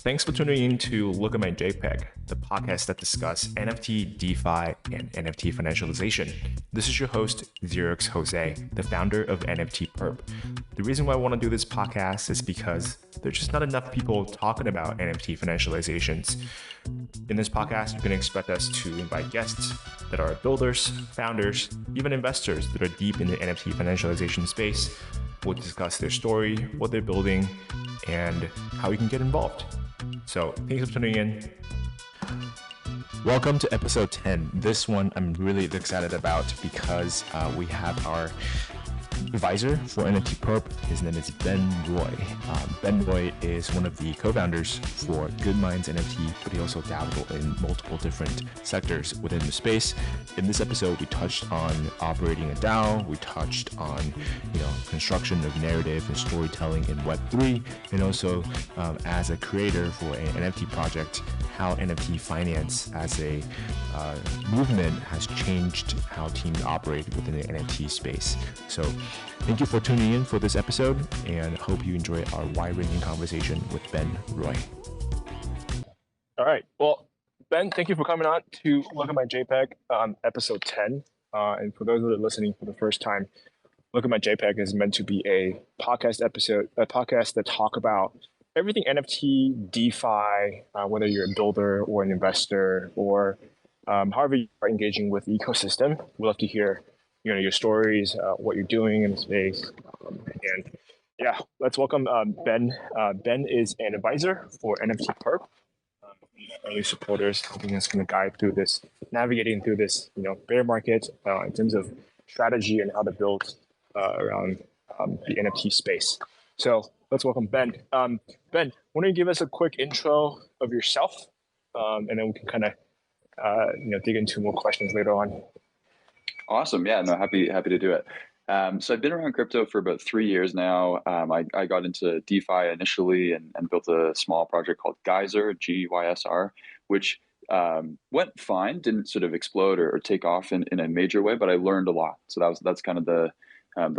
Thanks for tuning in to Look at My JPEG, the podcast that discusses NFT, DeFi, and NFT financialization. This is your host, Xerox Jose, the founder of nftperp. The reason why I want to do this podcast is because there's just not enough people talking about NFT financializations. In this podcast, you can expect us to invite guests that are builders, founders, even investors that are deep in the NFT financialization space. We'll discuss their story, what they're building, and how you can get involved. So thanks for tuning in. Welcome to episode 10. This one I'm really excited about because we have our advisor for nftperp. His name is Ben Roy. Ben Roy is one of the co-founders for Good Minds NFT, but he also dabbled in multiple different sectors within the space. In this episode, we touched on operating a DAO. We touched on, construction of narrative and storytelling in Web3, and also as a creator for an NFT project, how NFT finance as a movement has changed how teams operate within the NFT space. So thank you for tuning in for this episode, and hope you enjoy our wide-ranging conversation with Ben Roy. All right. Well, Ben, thank you for coming on to Look at My JPEG, episode 10. And for those that are listening for the first time, Look at My JPEG is meant to be a podcast that talk about everything NFT, DeFi, whether you're a builder or an investor or however you are engaging with the ecosystem. We'd love to hear your stories, what you're doing in the space. And yeah, let's welcome Ben. Ben is an advisor for nftperp. Early supporters, helping us kind of guide through this, navigating through this, bear market in terms of strategy and how to build around the NFT space. So let's welcome Ben. Ben, why don't you give us a quick intro of yourself, and then we can kind of, dig into more questions later on. Awesome. Yeah, no, happy to do it. So I've been around crypto for about 3 years now. I got into DeFi initially and built a small project called Geyser, Gysr, which went fine, didn't sort of explode or take off in a major way, but I learned a lot. So that's kind of the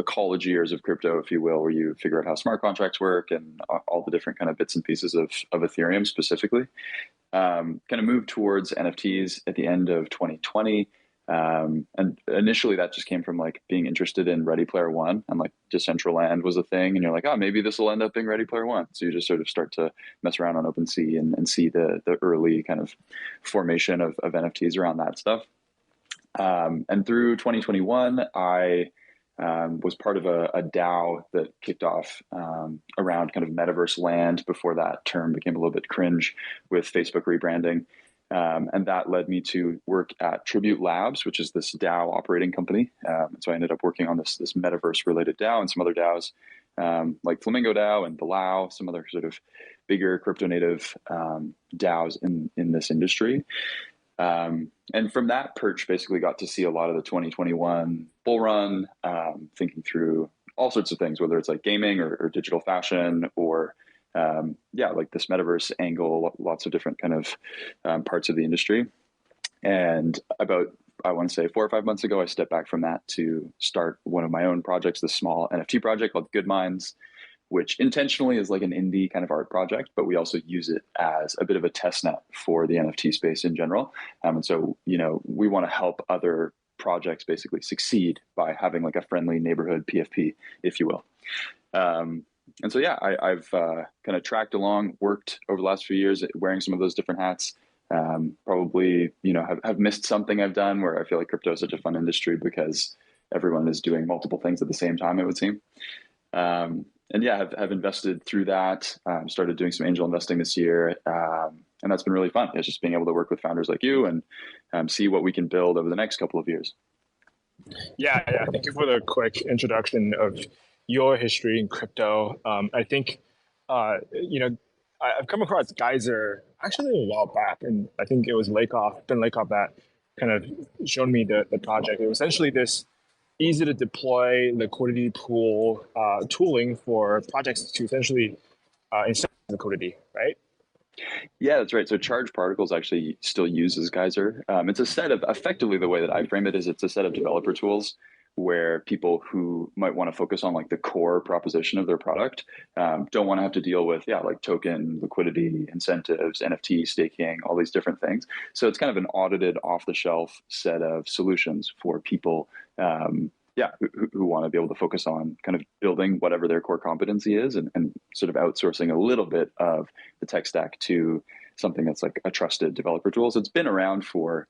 college years of crypto, if you will, where you figure out how smart contracts work and all the different kind of bits and pieces of Ethereum specifically. Kind of moved towards NFTs at the end of 2020. And initially that just came from like being interested in Ready Player One, and like Decentraland was a thing, and you're like, oh, maybe this will end up being Ready Player One. So you just sort of start to mess around on OpenSea and see the early kind of formation of NFTs around that stuff. And through 2021, I was part of a DAO that kicked off around kind of metaverse land before that term became a little bit cringe with Facebook rebranding. And that led me to work at Tribute Labs, which is this DAO operating company. So I ended up working on this metaverse related DAO and some other DAOs like Flamingo DAO and Bilao, some other sort of bigger crypto native DAOs in this industry. And from that perch, basically got to see a lot of the 2021 bull run, thinking through all sorts of things, whether it's like gaming or digital fashion or like this metaverse angle, lots of different kind of parts of the industry. And about, I want to say 4 or 5 months ago, I stepped back from that to start one of my own projects, this small NFT project called Good Minds, which intentionally is like an indie kind of art project, but we also use it as a bit of a test net for the NFT space in general. And so, we want to help other projects basically succeed by having like a friendly neighborhood PFP, if you will. And so, yeah, I've kind of tracked along, worked over the last few years wearing some of those different hats. Probably, have missed something I've done where I feel like crypto is such a fun industry because everyone is doing multiple things at the same time, it would seem. And yeah, have invested through that, started doing some angel investing this year. And that's been really fun. It's just being able to work with founders like you and see what we can build over the next couple of years. Yeah. Thank you for the quick introduction of your history in crypto. I think, I've come across Geyser actually a while back, and I think it was Ben Lakoff that kind of showed me the project. It was essentially this easy to deploy liquidity pool tooling for projects to essentially instead liquidity, right? Yeah, that's right. So Charged Particles actually still uses Geyser. It's a set of, effectively the way that I frame it is it's a set of developer tools where people who might want to focus on like the core proposition of their product don't want to have to deal with like token liquidity, incentives, NFT staking, all these different things. So it's kind of an audited, off the shelf set of solutions for people who want to be able to focus on kind of building whatever their core competency is, and sort of outsourcing a little bit of the tech stack to something that's like a trusted developer tool. So it's been around for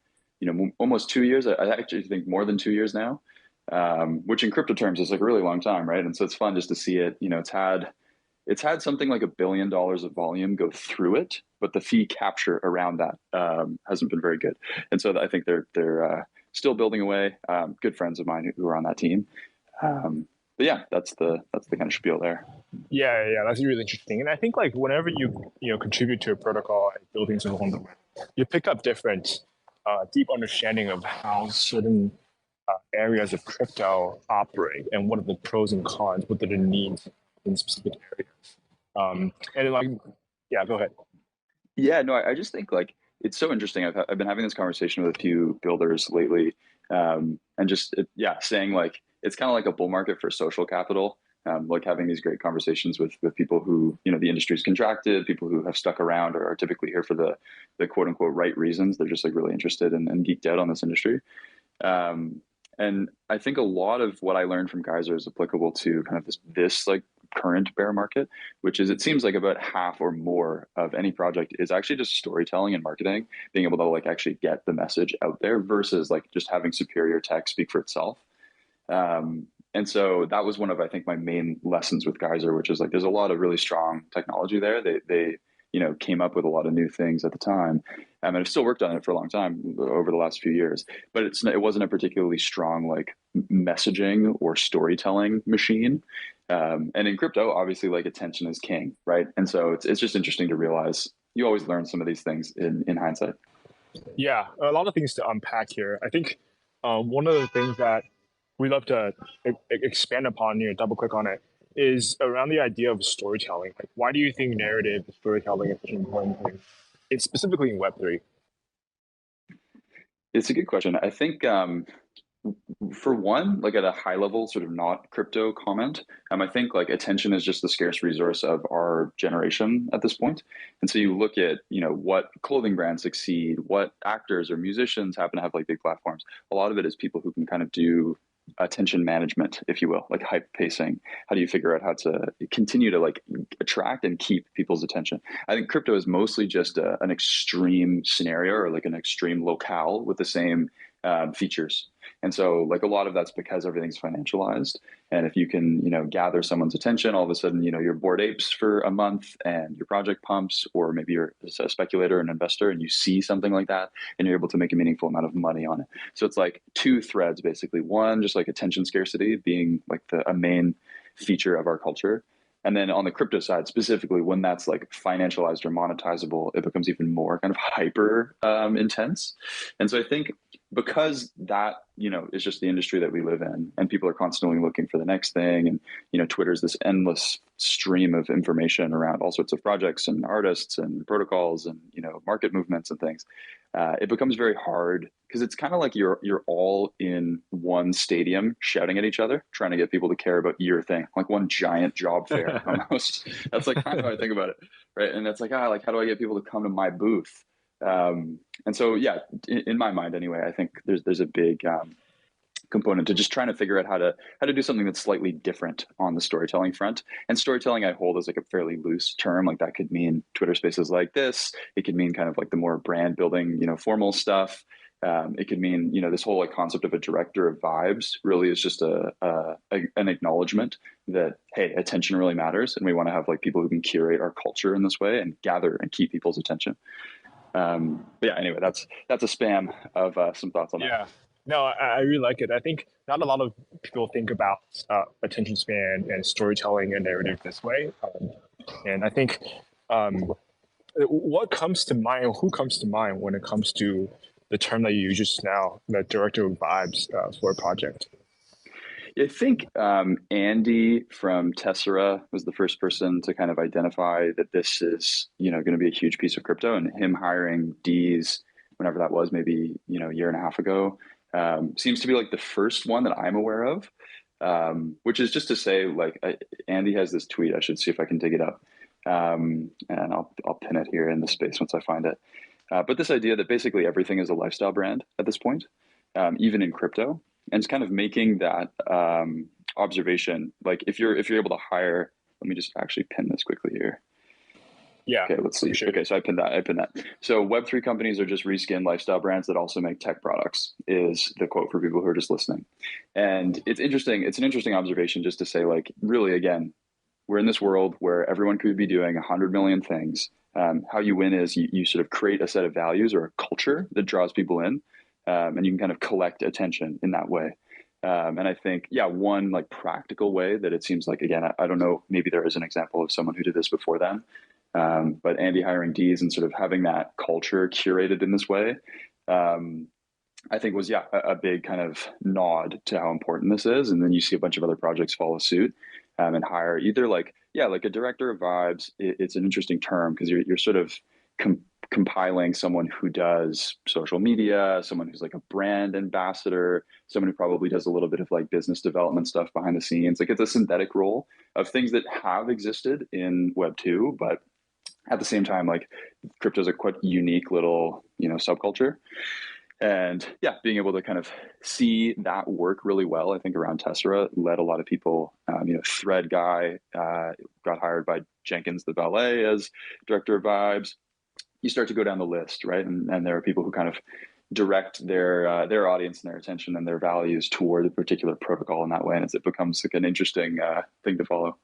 almost 2 years. I actually think more than 2 years now, which in crypto terms is like a really long time, right? And so it's fun just to see it. It's had something like $1 billion of volume go through it, but the fee capture around that hasn't been very good. And so I think they're still building away. Good friends of mine who are on that team. But yeah, that's the kind of spiel there. Yeah, that's really interesting. And I think like whenever you contribute to a protocol and building something on the web, you pick up different deep understanding of how certain areas of crypto operate and what are the pros and cons, what are the needs in specific areas. And like, yeah, go ahead. Yeah, no, I just think like it's so interesting. I've been having this conversation with a few builders lately, and just saying like it's kind of like a bull market for social capital. Like having these great conversations with people who the industry's contracted, people who have stuck around or are typically here for the quote unquote right reasons. They're just like really interested and geeked out on this industry. And I think a lot of what I learned from Geyser is applicable to kind of this like current bear market, which is it seems like about half or more of any project is actually just storytelling and marketing, being able to like actually get the message out there versus like just having superior tech speak for itself. And so that was one of, I think, my main lessons with Geyser, which is like there's a lot of really strong technology there. They came up with a lot of new things at the time. And I've still worked on it for a long time over the last few years, but it wasn't a particularly strong like messaging or storytelling machine. And in crypto, obviously, like attention is king, right? And so it's just interesting to realize you always learn some of these things in hindsight. Yeah, a lot of things to unpack here. I think one of the things that we love to expand upon, double click on it, is around the idea of storytelling. Like, why do you think narrative storytelling is such an important thing? It's specifically in Web3. It's a good question. I think for one, like at a high level, sort of not crypto comment, I think like attention is just the scarce resource of our generation at this point. And so you look at, what clothing brands succeed, what actors or musicians happen to have like big platforms. A lot of it is people who can kind of do attention management, if you will, like hype pacing. How do you figure out how to continue to like attract and keep people's attention? I think crypto is mostly just an extreme scenario or like an extreme locale with the same features. And so like a lot of that's because everything's financialized. And if you can, gather someone's attention, all of a sudden, you're Bored Apes for a month and your project pumps, or maybe you're a speculator, an investor, and you see something like that and you're able to make a meaningful amount of money on it. So it's like two threads, basically. One, just like attention scarcity being like a main feature of our culture. And then on the crypto side, specifically, when that's like financialized or monetizable, it becomes even more kind of hyper intense. And so I think because that, is just the industry that we live in, and people are constantly looking for the next thing. And, Twitter's this endless stream of information around all sorts of projects and artists and protocols and, market movements and things. It becomes very hard because it's kind of like you're all in one stadium shouting at each other, trying to get people to care about your thing, like one giant job fair almost. That's like kind of how I think about it, right? And it's like, how do I get people to come to my booth? And so, yeah, in my mind anyway, I think there's a big component to just trying to figure out how to do something that's slightly different on the storytelling front. And storytelling I hold as like a fairly loose term. Like that could mean Twitter spaces like this. It could mean kind of like the more brand building, formal stuff. It could mean, this whole like concept of a director of vibes really is just an acknowledgement that, hey, attention really matters. And we want to have like people who can curate our culture in this way and gather and keep people's attention. But yeah, anyway, that's a spam of some thoughts on that. Yeah. No, I really like it. I think not a lot of people think about attention span and storytelling and narrative this way. And I think what comes to mind, who comes to mind when it comes to the term that you use just now, the director of vibes for a project? I think Andy from Tessera was the first person to kind of identify that this is, going to be a huge piece of crypto, and him hiring D's, whenever that was, maybe, a year and a half ago, seems to be like the first one that I'm aware of, which is just to say, like, Andy has this tweet. I should see if I can dig it up, and I'll pin it here in the space once I find it. But this idea that basically everything is a lifestyle brand at this point, even in crypto, and it's kind of making that observation. Like, if you're able to hire, let me just actually pin this quickly here. Yeah. Okay, let's see. Sure. Okay, so I pinned that. So Web3 companies are just reskin lifestyle brands that also make tech products, is the quote for people who are just listening. And it's interesting. It's an interesting observation just to say, like, really, again, we're in this world where everyone could be doing 100 million things. How you win is you sort of create a set of values or a culture that draws people in, and you can kind of collect attention in that way. And I think, one like practical way that it seems like, again, I don't know, maybe there is an example of someone who did this before then, but Andy hiring Ds and sort of having that culture curated in this way, I think was, a big kind of nod to how important this is. And then you see a bunch of other projects follow suit, and hire either like a director of vibes. It's an interesting term because you're sort of compiling someone who does social media, someone who's like a brand ambassador, someone who probably does a little bit of like business development stuff behind the scenes. Like, it's a synthetic role of things that have existed in Web 2, but at the same time, like, crypto is a quite unique little, subculture. And being able to kind of see that work really well, I think around Tessera led a lot of people. Thread guy got hired by Jenkins the Valet as director of vibes. You start to go down the list, right? And there are people who kind of direct their audience and their attention and their values toward a particular protocol in that way, and it becomes like an interesting thing to follow.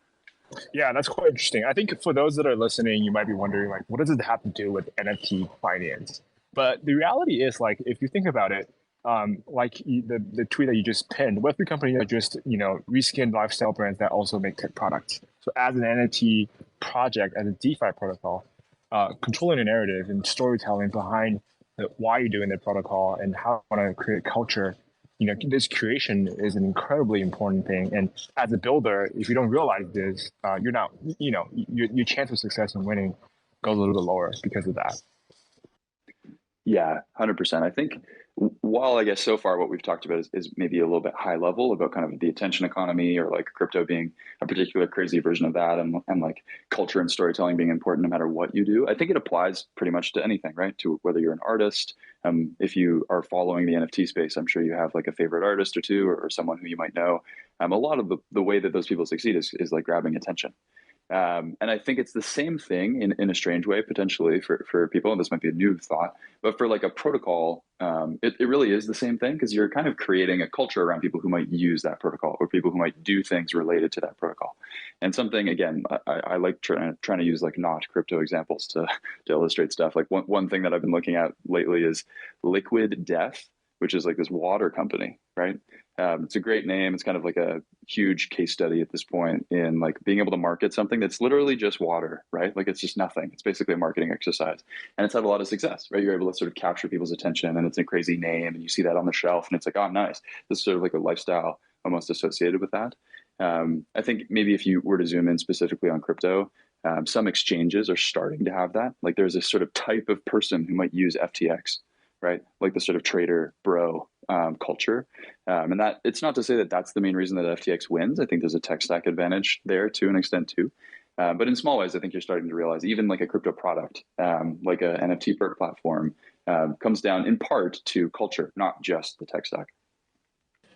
Yeah, that's quite interesting. I think for those that are listening, you might be wondering, like, what does it have to do with NFT finance? But the reality is, like, if you think about it, like the tweet that you just pinned, Web3 companies are just, reskinned lifestyle brands that also make tech products. So as an NFT project, as a DeFi protocol, controlling the narrative and storytelling behind why you're doing the protocol and how you want to create culture, this creation is an incredibly important thing. And as a builder, if you don't realize this, you're not, your chance of success and winning goes a little bit lower because of that. Yeah, 100%. I think while I guess so far what we've talked about is maybe a little bit high level about kind of the attention economy or like crypto being a particular crazy version of that, and like culture and storytelling being important no matter what you do, I think it applies pretty much to anything, right? To whether you're an artist, if you are following the NFT space, I'm sure you have like a favorite artist or two, or someone who you might know. A lot of the way that those people succeed is like grabbing attention. And I think it's the same thing in a strange way, potentially for people, and this might be a new thought, but for like a protocol, it really is the same thing, because you're kind of creating a culture around people who might use that protocol or people who might do things related to that protocol. And something, again, I like trying to use like not crypto examples to illustrate stuff. Like one thing that I've been looking at lately is Liquid Death, which is like this water company, right? It's a great name. It's kind of like a huge case study at this point in like being able to market something that's literally just water, right? Like, it's just nothing. It's basically a marketing exercise, and it's had a lot of success, right? You're able to sort of capture people's attention, and it's a crazy name, and you see that on the shelf, and it's like, oh, nice. This is sort of like a lifestyle almost associated with that. I think maybe if you were to zoom in specifically on crypto, some exchanges are starting to have that. Like, there's this sort of type of person who might use FTX, right? Like the sort of trader bro culture. And that, it's not to say that that's the main reason that FTX wins. I think there's a tech stack advantage there to an extent too. But in small ways, I think you're starting to realize even like a crypto product, like a nftperp platform, comes down in part to culture, not just the tech stack.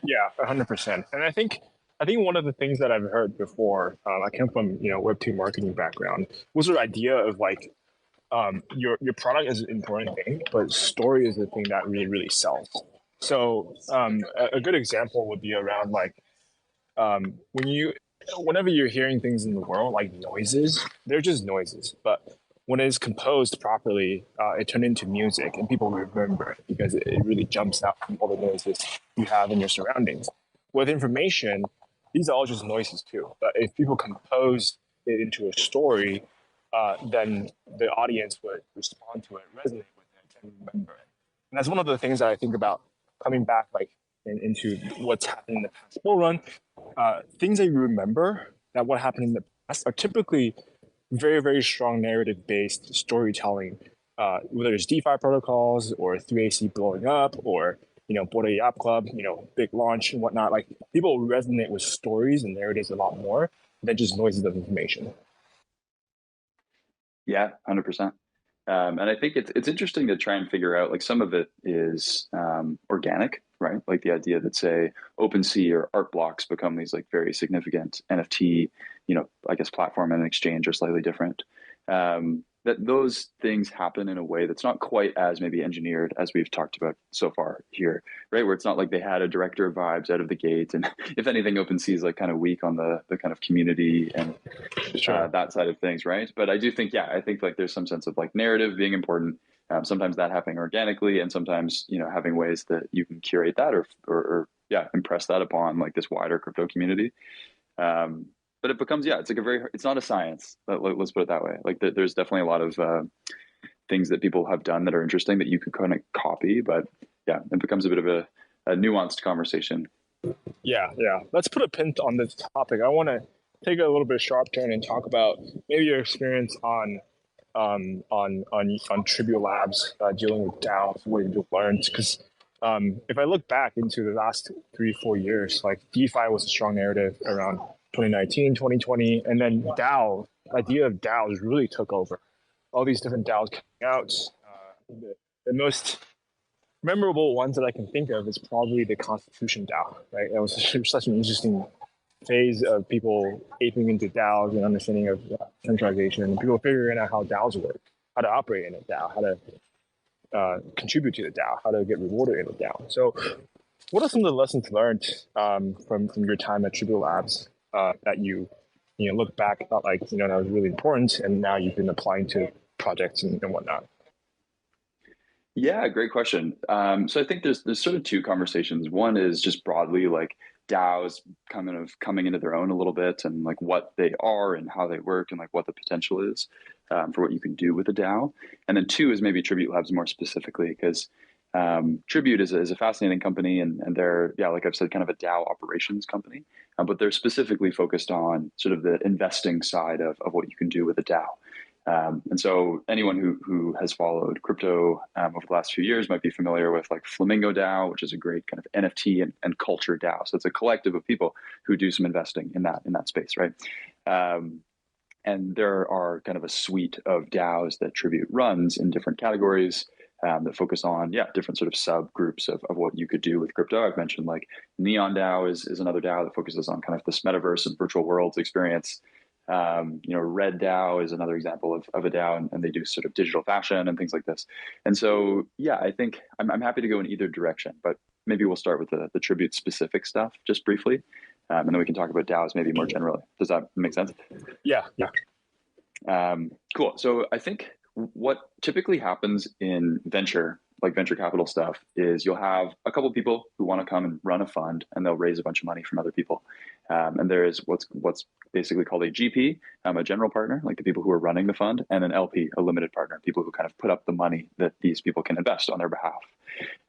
Yeah, 100%. And I think one of the things that I've heard before, I come from Web2 marketing background, was the idea of like, your product is an important thing, but story is the thing that really sells. So a good example would be around like whenever you're hearing things in the world, like noises, they're just noises, but when it is composed properly, it turns into music, and people remember it because it really jumps out from all the noises you have in your surroundings. With information, these are all just noises too, but if people compose it into a story, then the audience would respond to it, resonate with it, and remember it. And that's one of the things that I think about coming back like into what's happened in the past bull run. Things that you remember that what happened in the past are typically very, very strong narrative-based storytelling, whether it's DeFi protocols or 3AC blowing up or Bored Ape Yacht Club, big launch and whatnot. Like people resonate with stories and narratives a lot more than just noises of information. Yeah, 100%. And I think it's interesting to try and figure out, like, some of it is organic, right? Like the idea that, say, OpenSea or art blocks become these like very significant NFT, I guess platform and exchange are slightly different. That those things happen in a way that's not quite as maybe engineered as we've talked about so far here, right? Where it's not like they had a director of vibes out of the gate, and if anything, OpenSea is like kind of weak on the kind of community and Sure. that side of things, right? But I do think, yeah, I think like there's some sense of like narrative being important. Sometimes that happening organically, and sometimes having ways that you can curate that or yeah, impress that upon like this wider crypto community. But it becomes, yeah, it's like it's not a science. Let's put it that way. Like there's definitely a lot of things that people have done that are interesting that you could kind of copy, but yeah, it becomes a bit of a nuanced conversation. Yeah. Let's put a pin on this topic. I want to take a little bit sharp turn and talk about maybe your experience on Tribute Labs dealing with DAOs, what you've learned. Because if I look back into the last 3-4 years, like DeFi was a strong narrative around 2019, 2020, and then the idea of DAOs really took over. All these different DAOs coming out. The most memorable ones that I can think of is probably the Constitution DAO, right? It was such an interesting phase of people aping into DAOs and understanding of centralization, and people figuring out how DAOs work, how to operate in a DAO, how to contribute to the DAO, how to get rewarded in a DAO. So, what are some of the lessons learned from your time at Tribute Labs that you look back about, like, that was really important, and now you've been applying to projects and whatnot? Yeah, great question. So I think there's sort of two conversations. One is just broadly like DAOs coming into their own a little bit, and like what they are and how they work and like what the potential is for what you can do with a DAO. And then two is maybe Tribute Labs more specifically, because Tribute is a fascinating company, and they're, yeah, like I've said, kind of a DAO operations company, but they're specifically focused on sort of the investing side of what you can do with a DAO. And so anyone who has followed crypto over the last few years might be familiar with like Flamingo DAO, which is a great kind of NFT and culture DAO. So it's a collective of people who do some investing in that space, right? And there are kind of a suite of DAOs that Tribute runs in different categories that focus on, yeah, different sort of subgroups of what you could do with crypto. I've mentioned like Neon DAO is another DAO that focuses on kind of this metaverse and virtual worlds experience. Red DAO is another example of a DAO, and they do sort of digital fashion and things like this. And so, yeah, I think I'm happy to go in either direction, but maybe we'll start with the Tribute specific stuff just briefly, and then we can talk about DAOs maybe more generally. Does that make sense? Yeah. Cool. So I think what typically happens in venture capital stuff is you'll have a couple of people who want to come and run a fund, and they'll raise a bunch of money from other people. And there is what's basically called a GP, a general partner, like the people who are running the fund, and an LP, a limited partner, people who kind of put up the money that these people can invest on their behalf.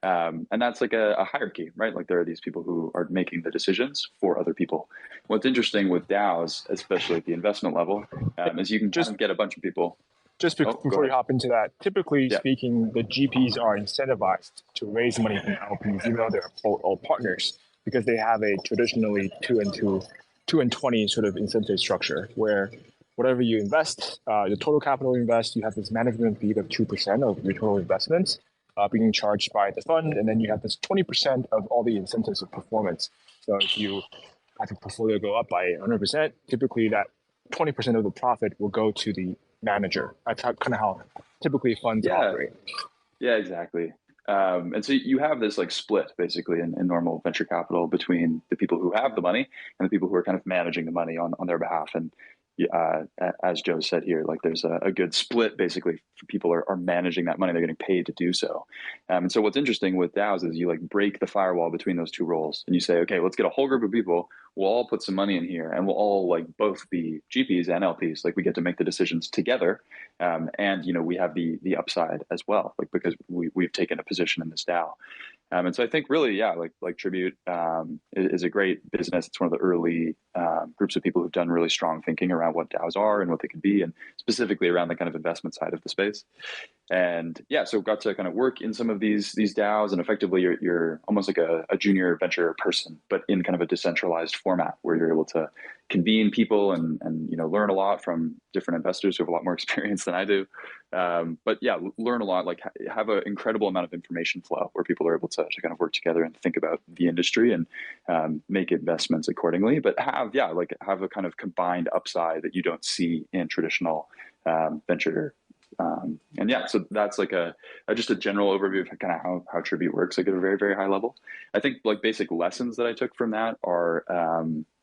And that's like a hierarchy, right? Like there are these people who are making the decisions for other people. What's interesting with DAOs, especially at the investment level, is you can just get a bunch of people. Just before you hop into that, typically speaking, the GPs are incentivized to raise money from LPs, even though they're all partners, because they have a traditionally 2 and 20 sort of incentive structure, where whatever you invest, the total capital you invest, you have this management fee of 2% of your total investments being charged by the fund, and then you have this 20% of all the incentives of performance. So if you have your portfolio go up by 100%, typically that 20% of the profit will go to the manager. That's kind of how typically funds operate. Yeah, exactly. And so you have this like split basically in normal venture capital between the people who have the money and the people who are kind of managing the money on their behalf. And as Joe said here, like there's a good split basically for people are managing that money. They're getting paid to do so. And so what's interesting with DAOs is you like break the firewall between those two roles, and you say, okay, let's get a whole group of people. We'll all put some money in here, and we'll all like both be GPs and LPs. Like we get to make the decisions together, and we have the upside as well, like because we've taken a position in this DAO. And so I think really, yeah, like Tribute is a great business. It's one of the early groups of people who've done really strong thinking around what DAOs are and what they could be, and specifically around the kind of investment side of the space. And yeah, so got to kind of work in some of these DAOs, and effectively you're almost like a junior venture person, but in kind of a decentralized format where you're able to convene people and learn a lot from different investors who have a lot more experience than I do. But yeah, learn a lot, like have an incredible amount of information flow where people are able to kind of work together and think about the industry and make investments accordingly, but have a kind of combined upside that you don't see in traditional venture. And yeah, so that's like just a general overview of kind of how Tribute works, like at a very, very high level. I think like basic lessons that I took from that are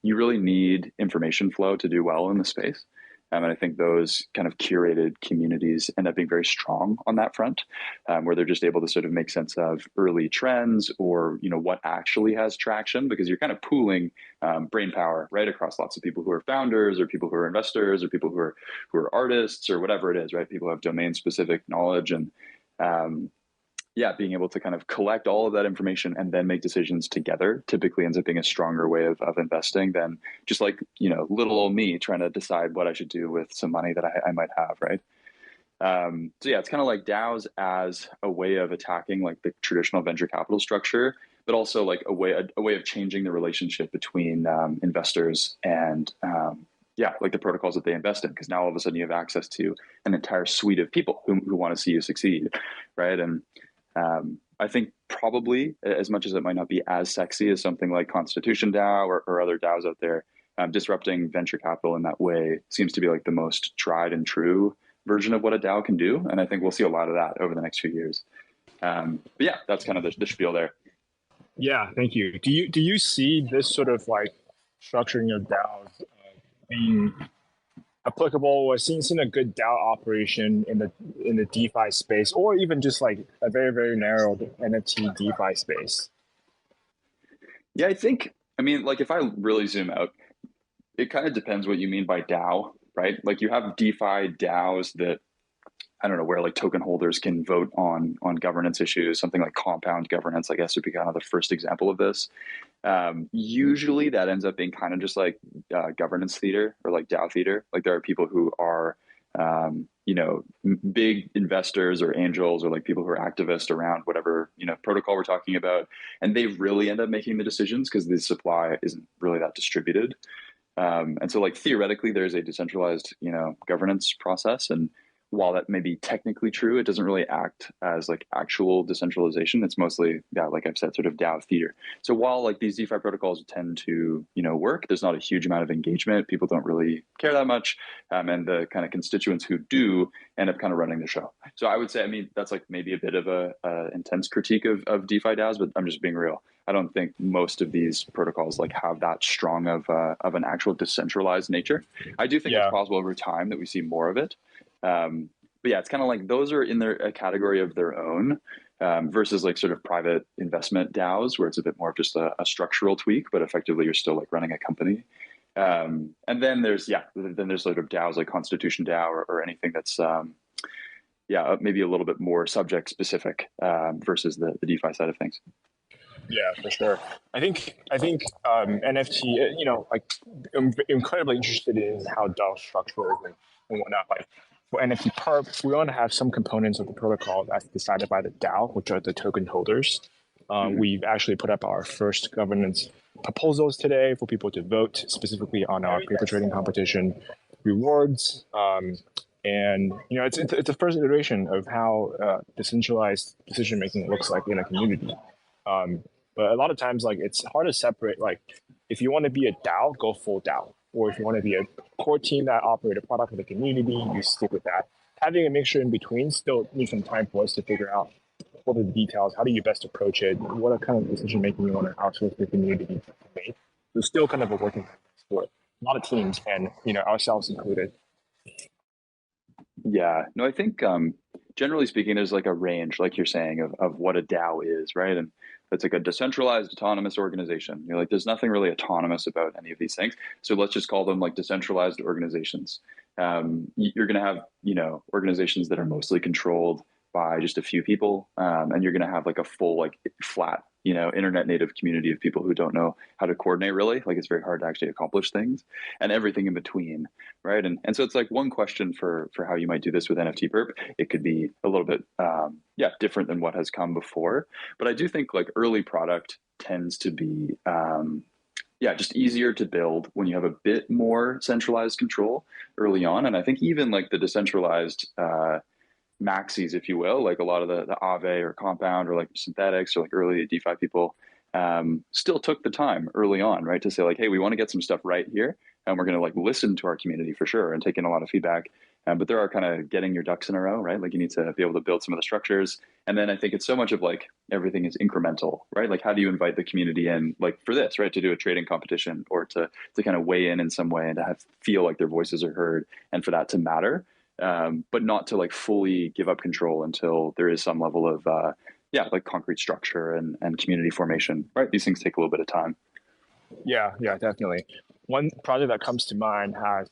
you really need information flow to do well in the space. And I think those kind of curated communities end up being very strong on that front, where they're just able to sort of make sense of early trends or, what actually has traction, because you're kind of pooling brain power right across lots of people who are founders or people who are investors or people who are artists or whatever it is, right? People have domain specific knowledge, and being able to kind of collect all of that information and then make decisions together typically ends up being a stronger way of investing than just like, little old me trying to decide what I should do with some money that I might have, right? So yeah, it's kind of like DAOs as a way of attacking like the traditional venture capital structure, but also like a way of changing the relationship between investors and like the protocols that they invest in, because now all of a sudden you have access to an entire suite of people who want to see you succeed, right? And I think probably, as much as it might not be as sexy as something like Constitution DAO or other DAOs out there, disrupting venture capital in that way seems to be like the most tried and true version of what a DAO can do. And I think we'll see a lot of that over the next few years. But yeah, that's kind of the spiel there. Yeah, thank you. Do you see this sort of like structuring of DAOs being applicable, or seen a good DAO operation in the DeFi space, or even just like a very, very narrow NFT DeFi space? Yeah, I mean, like if I really zoom out, it kind of depends what you mean by DAO, right? Like you have DeFi DAOs that, I don't know, where like token holders can vote on governance issues. Something like compound governance, I guess, would be kind of the first example of this. Usually that ends up being kind of just like governance theater or like DAO theater. Like there are people who are, big investors or angels or like people who are activists around whatever, protocol we're talking about. And they really end up making the decisions because the supply isn't really that distributed. And so like theoretically, there's a decentralized, governance process. And while that may be technically true, it doesn't really act as like actual decentralization. It's mostly, like I've said, sort of DAO theater. So while like these DeFi protocols tend to, work, there's not a huge amount of engagement. People don't really care that much. And the kind of constituents who do end up kind of running the show. So I would say, I mean, that's like maybe a bit of a intense critique of DeFi DAOs, but I'm just being real. I don't think most of these protocols like have that strong of an actual decentralized nature. I do think it's possible over time that we see more of it. But yeah, it's kind of like those are in a category of their own versus like sort of private investment DAOs where it's a bit more of just a structural tweak, but effectively you're still like running a company. And then there's sort of DAOs like Constitution DAO or anything that's maybe a little bit more subject specific versus the DeFi side of things. Yeah, for sure. I think NFT, like I'm incredibly interested in how DAO structure is and whatnot. Like for nftperp, we want to have some components of the protocol that's decided by the DAO, which are the token holders. We've actually put up our first governance proposals today for people to vote specifically on our paper trading competition rewards. And it's a first iteration of how decentralized decision making looks like in a community. But a lot of times, like it's hard to separate. Like, if you want to be a DAO, go full DAO, or if you want to be a core team that operate a product for the community, you stick with that. Having a mixture in between still needs some time for us to figure out what are the details. How do you best approach it? What kind of decision making you want to outsource the community to make? There's still kind of a working for a lot of teams, and ourselves included. Yeah, no, I think generally speaking, there's like a range, like you're saying, of what a DAO is, right? And it's like a decentralized autonomous organization. You're like, there's nothing really autonomous about any of these things. So let's just call them like decentralized organizations. You're going to have, organizations that are mostly controlled by just a few people. And you're going to have like a full, like flat internet native community of people who don't know how to coordinate really. Like it's very hard to actually accomplish things, and everything in between, right? And so it's like one question for how you might do this with nftperp. It could be a little bit different than what has come before, but I do think like early product tends to be just easier to build when you have a bit more centralized control early on. And I think even like the decentralized maxis, if you will, like a lot of the Aave or Compound or like synthetics or like early DeFi people still took the time early on, right, to say like, hey, we want to get some stuff right here, and we're going to like listen to our community for sure and take in a lot of feedback. But there are kind of getting your ducks in a row, right? Like you need to be able to build some of the structures. And then I think it's so much of like everything is incremental, right? Like how do you invite the community in, like for this, right, to do a trading competition or to kind of weigh in some way and to feel like their voices are heard and for that to matter, but not to like fully give up control until there is some level of like concrete structure and community formation, right? These things take a little bit of time. Yeah, definitely. One project that comes to mind has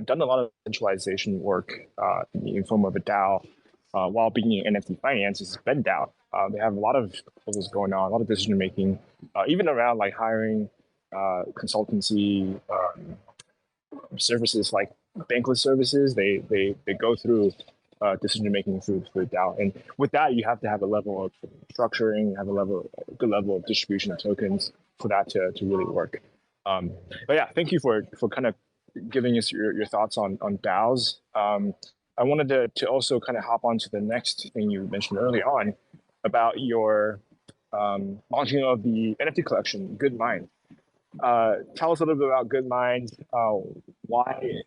done a lot of centralization work in form of a DAO while being in NFT finance is BendDAO. They have a lot of proposals going on, a lot of decision making, even around like hiring consultancy services like bankless services. They go through decision making through DAO, and with that you have to have a level of structuring, have a good level of distribution of tokens for that to really work. But yeah, thank you for kind of giving us your thoughts on DAOs. I wanted to also kind of hop on to the next thing you mentioned early on about your launching of the NFT collection, Good Minds. Tell us a little bit about Good Minds. Why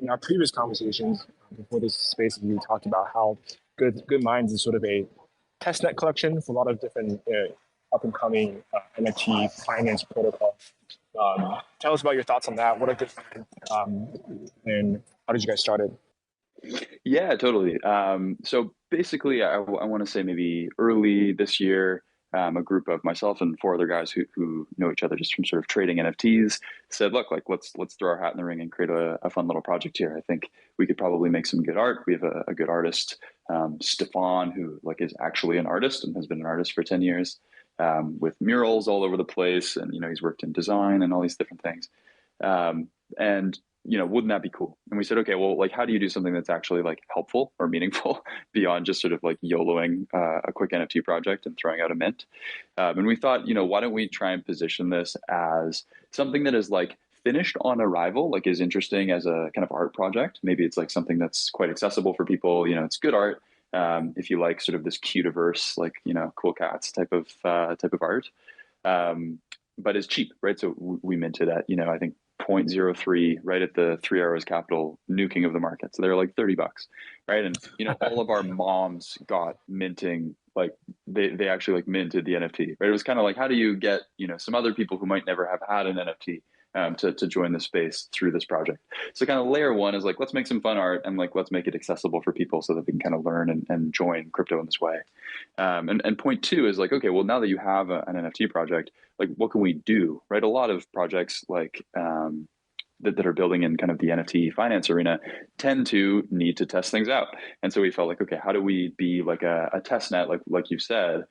in our previous conversations before this space, we talked about how Good Minds is sort of a testnet collection for a lot of different up and coming NFT finance protocols. Tell us about your thoughts on that. What are Good Minds, and how did you guys start it? Yeah, totally. So basically, I want to say maybe early this year, a group of myself and 4 other guys who know each other just from sort of trading NFTs said, look, like let's throw our hat in the ring and create a fun little project here. I think we could probably make some good art. We have a good artist, Stefan, who like is actually an artist and has been an artist for 10 years with murals all over the place. And, he's worked in design and all these different things. And wouldn't that be cool? And we said, okay, well, like, how do you do something that's actually like helpful or meaningful beyond just sort of like YOLOing a quick NFT project and throwing out a mint? And we thought, why don't we try and position this as something that is like finished on arrival, like is interesting as a kind of art project. Maybe it's like something that's quite accessible for people. It's good art. If you like sort of this cute-averse, like, cool cats type of art, but it's cheap, right? So we minted at, I think 0.03 right at the 3 Arrows Capital nuking of the market. So they're like $30, right? And all of our moms got minting, like they actually like minted the NFT, right? It was kind of like, how do you get some other people who might never have had an NFT to join the space through this project? So kind of layer one is like, let's make some fun art and like let's make it accessible for people so that they can kind of learn and join crypto in this way. And point 2 is like, okay, well, now that you have an NFT project, like what can we do, right? A lot of projects like that are building in kind of the NFT finance arena tend to need to test things out. And so we felt like, okay, how do we be like a test net, like you've said,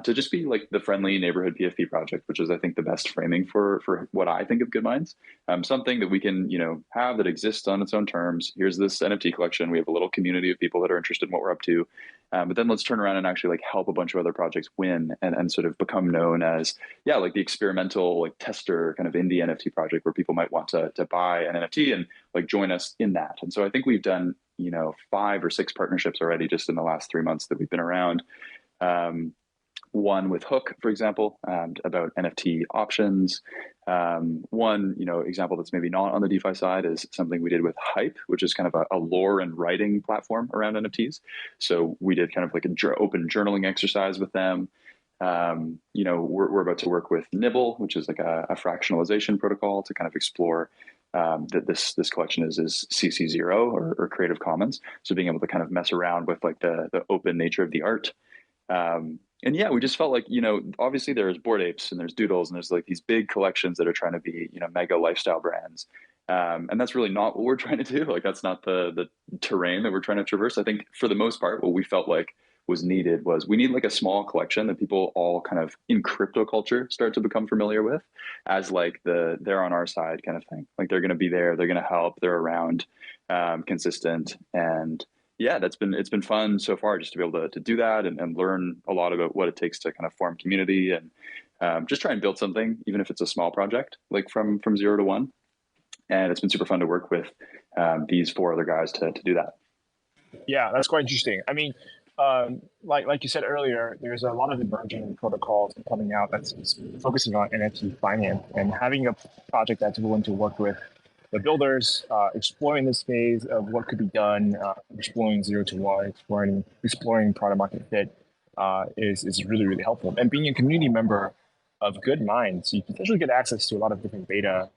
to just be like the friendly neighborhood PFP project, which is, I think, the best framing for what I think of Good Minds. Something that we can, have that exists on its own terms. Here's this NFT collection. We have a little community of people that are interested in what we're up to. But then let's turn around and actually like help a bunch of other projects win and sort of become known as, like the experimental, like tester kind of indie NFT project where people might want to buy an NFT and like join us in that. And so I think we've done, 5 or 6 partnerships already just in the last 3 months that we've been around. One with Hook, for example, about NFT options. One, example that's maybe not on the DeFi side is something we did with Hype, which is kind of a lore and writing platform around NFTs. So we did kind of like an open journaling exercise with them. We're about to work with Nibble, which is like a fractionalization protocol to kind of explore that this collection is CC0 or Creative Commons. So being able to kind of mess around with like the open nature of the art. And yeah, we just felt like, obviously there's Bored Apes and there's Doodles and there's like these big collections that are trying to be, mega lifestyle brands. And that's really not what we're trying to do. Like that's not the terrain that we're trying to traverse. I think for the most part, what we felt like was needed was we need like a small collection that people all kind of in crypto culture start to become familiar with as like they're on our side kind of thing. Like they're going to be there, they're going to help, they're around, consistent. And yeah, it's been fun so far just to be able to do that and learn a lot about what it takes to kind of form community and just try and build something, even if it's a small project, like from 0 to 1. And it's been super fun to work with these 4 other guys to do that. Yeah, that's quite interesting. I mean, like you said earlier, there's a lot of emerging protocols coming out that's focusing on NFT finance, and having a project that's willing to work with the builders, exploring this phase of what could be done, exploring 0 to 1, exploring product market fit is really, really helpful. And being a community member of Good Minds, you can potentially get access to a lot of different beta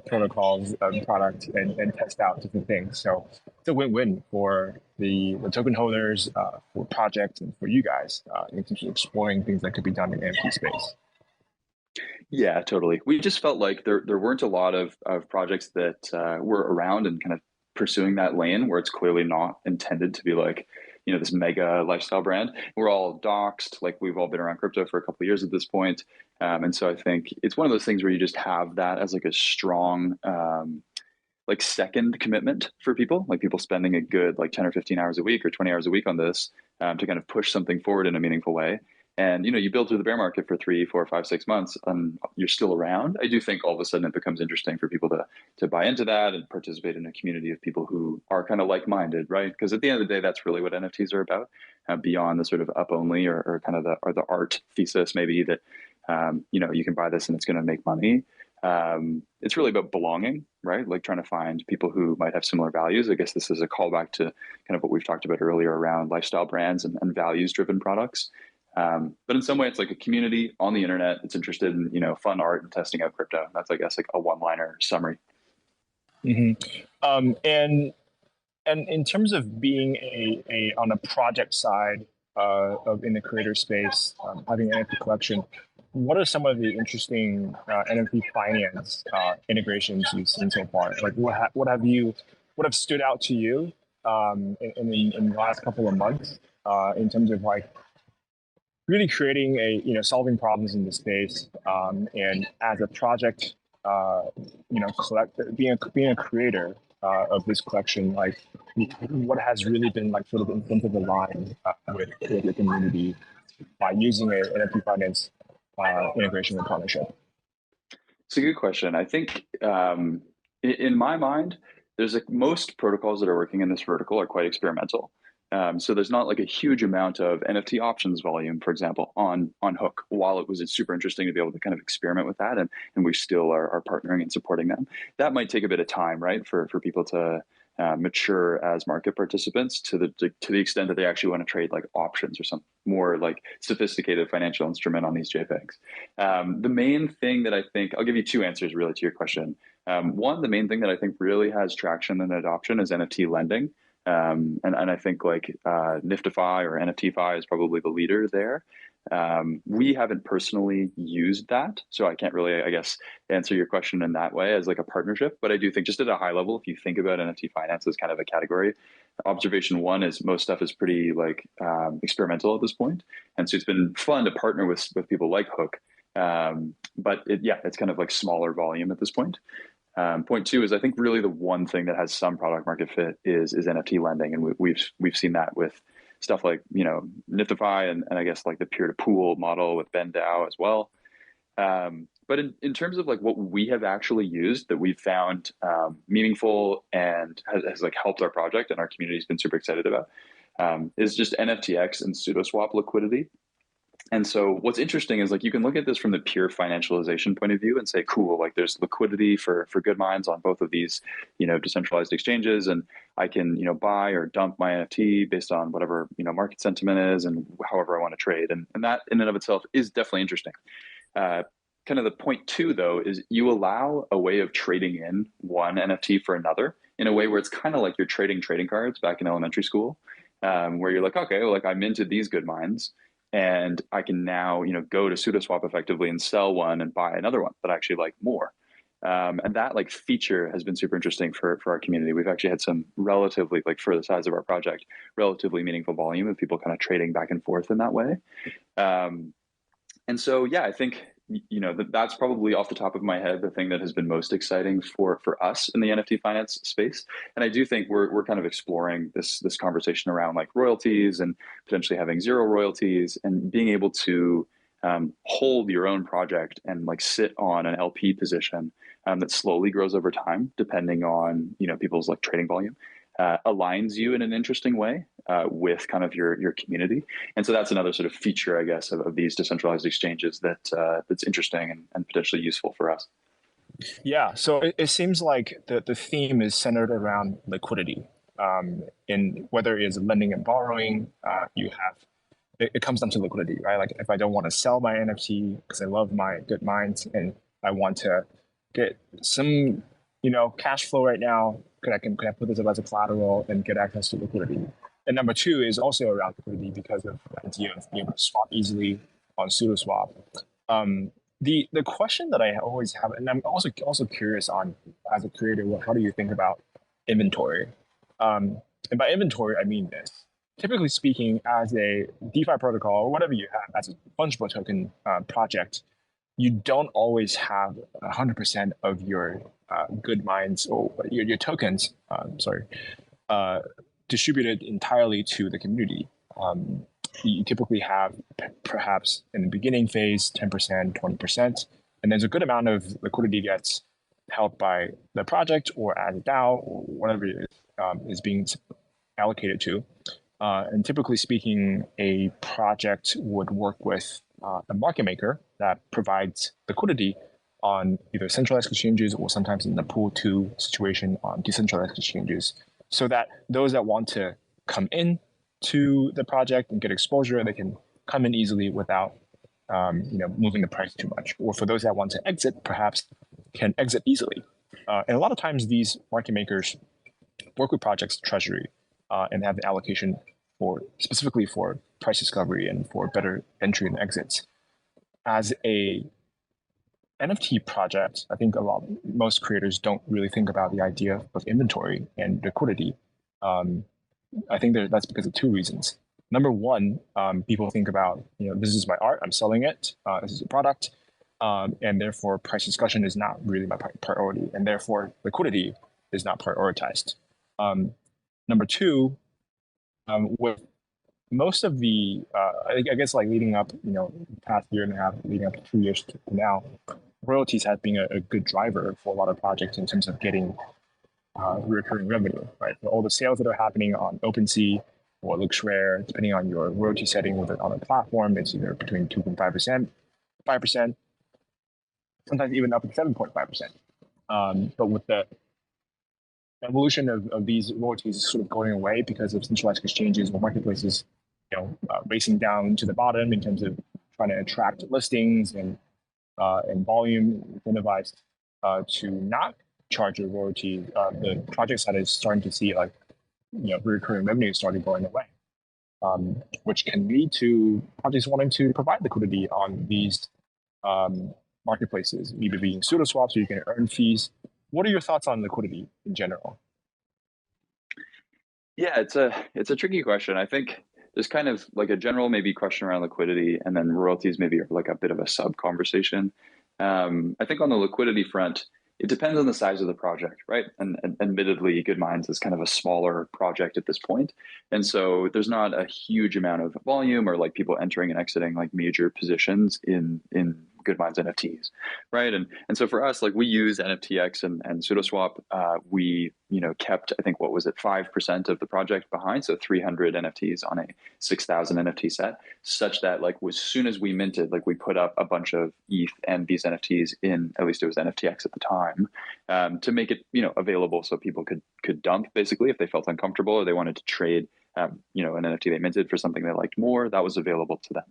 protocols, product, and test out different things. So it's a win-win for the token holders, for projects, and for you guys in terms of exploring things that could be done in NFT space. Yeah, totally. We just felt like there weren't a lot of projects that were around and kind of pursuing that lane where it's clearly not intended to be like, this mega lifestyle brand. We're all doxed, like we've all been around crypto for a couple of years at this point. And so I think it's one of those things where you just have that as like a strong, like second commitment for people, like people spending a good like 10 or 15 hours a week or 20 hours a week on this to kind of push something forward in a meaningful way. And, you build through the bear market for 3, 4, 5, 6 months and you're still around. I do think all of a sudden it becomes interesting for people to buy into that and participate in a community of people who are kind of like-minded, right? Because at the end of the day, that's really what NFTs are about, beyond the sort of up only or kind of the art thesis, maybe that, you can buy this and it's going to make money. It's really about belonging, right? Like trying to find people who might have similar values. I guess this is a callback to kind of what we've talked about earlier around lifestyle brands and values-driven products. But in some way, it's like a community on the internet that's interested in, fun art and testing out crypto. That's, I guess, like a one-liner summary. Mm-hmm. And in terms of being a on a project side of in the creator space, having an NFT collection, what are some of the interesting NFT finance integrations you've seen so far? Like, what have stood out to you in the last couple of months in terms of like really creating solving problems in the space, and as a project, being a creator of this collection, like what has really been like sort of incentive aligned with the community by using an NFT finance integration and partnership? It's a good question. I think in my mind, there's like most protocols that are working in this vertical are quite experimental. So there's not like a huge amount of NFT options volume, for example, on Hook, while it was super interesting to be able to kind of experiment with that. And we still are partnering and supporting them. That might take a bit of time, right, for people to mature as market participants to the extent that they actually want to trade like options or some more like sophisticated financial instrument on these JPEGs. The main thing that I think, I'll give you 2 answers really to your question. One, the main thing that I think really has traction and adoption is NFT lending. And I think like Niftify or NFTFi is probably the leader there. We haven't personally used that, so I can't really, I guess, answer your question in that way as like a partnership. But I do think just at a high level, if you think about NFT finance as kind of a category, observation 1 is most stuff is pretty like experimental at this point. And so it's been fun to partner with people like Hook. But it's kind of like smaller volume at this point. Point 2 is I think really the one thing that has some product market fit is NFT lending, and we've seen that with stuff like Niftify and I guess like the peer-to-pool model with BenDAO as well. But in terms of like what we have actually used that we've found meaningful and has like helped our project and our community has been super excited about is just NFTX and SudoSwap liquidity. And so what's interesting is like you can look at this from the pure financialization point of view and say, cool, like there's liquidity for Good Minds on both of these, decentralized exchanges, and I can, buy or dump my NFT based on whatever, market sentiment is and however I want to trade. And that in and of itself is definitely interesting. Kind of the point 2 though is you allow a way of trading in one NFT for another in a way where it's kind of like you're trading cards back in elementary school, where you're like, okay, well, like I'm into these Good Minds. And I can now, go to SudoSwap effectively and sell one and buy another one that I actually like more. And that like feature has been super interesting for our community. We've actually had some relatively, like for the size of our project, relatively meaningful volume of people kind of trading back and forth in that way. And so, yeah, I think, you know, that's probably off the top of my head the thing that has been most exciting for us in the NFT finance space. And I do think we're kind of exploring this conversation around like royalties and potentially having zero royalties and being able to hold your own project and like sit on an LP position that slowly grows over time, depending on, you know, people's like trading volume, aligns you in an interesting way with kind of your community. And so that's another sort of feature, I guess, of these decentralized exchanges that's interesting and potentially useful for us. Yeah, so it seems like the theme is centered around liquidity. In whether it is lending and borrowing, you have it comes down to liquidity, right? Like if I don't want to sell my NFT because I love my Good Minds and I want to get some, you know, cash flow right now, can I put this up as a collateral and get access to liquidity? And number two is also around liquidity because of the idea of being able to swap easily on SudoSwap. The question that I always have, and I'm also curious on as a creator, how do you think about inventory? And by inventory, I mean this. Typically speaking, as a DeFi protocol or whatever you have, as a fungible token project, you don't always have 100% of your Good Minds or your tokens, distributed entirely to the community. You typically have perhaps in the beginning phase 10%, 20%, and there's a good amount of liquidity gets held by the project or as a DAO or whatever it is being allocated to. And typically speaking, a project would work with a market maker that provides liquidity on either centralized exchanges or sometimes in the pool 2 situation on decentralized exchanges, so that those that want to come in to the project and get exposure, they can come in easily without moving the price too much. Or for those that want to exit, perhaps can exit easily. And a lot of times these market makers work with projects treasury and have an allocation specifically for price discovery and for better entry and exits. As a NFT project, I think most creators don't really think about the idea of inventory and liquidity. I think that's because of two reasons. Number one, people think about, this is my art, I'm selling it, this is a product, and therefore price discussion is not really my priority, and therefore liquidity is not prioritized. Number two, with most of the, I guess like leading up, past year and a half, leading up to 2 years to now, royalties have been a good driver for a lot of projects in terms of getting recurring revenue, right? So all the sales that are happening on OpenSea or LooksRare, depending on your royalty setting on a platform, it's either between 2.5%, 5%, sometimes even up to 7.5%. But with the evolution of these royalties sort of going away because of centralized exchanges or marketplaces, racing down to the bottom in terms of trying to attract listings and volume incentivized to not charge a royalty, the project side is starting to see recurring revenue starting going away, which can lead to projects wanting to provide liquidity on these marketplaces, maybe being pseudo swaps so you can earn fees. What are your thoughts on liquidity in general? Yeah, it's a tricky question. I think there's kind of like a general maybe question around liquidity, and then royalties maybe are like a bit of a sub conversation. I think on the liquidity front, it depends on the size of the project, right? And admittedly, Good Minds is kind of a smaller project at this point. And so there's not a huge amount of volume or like people entering and exiting like major positions in Good Minds NFTs, right? And so for us, like we use NFTX and SudoSwap. We kept, I think, what was it, 5% of the project behind, so 300 NFTs on a 6,000 NFT set, such that like as soon as we minted, like we put up a bunch of ETH and these NFTs in, at least it was NFTX at the time, to make it available so people could dump basically if they felt uncomfortable or they wanted to trade an NFT they minted for something they liked more. That was available to them.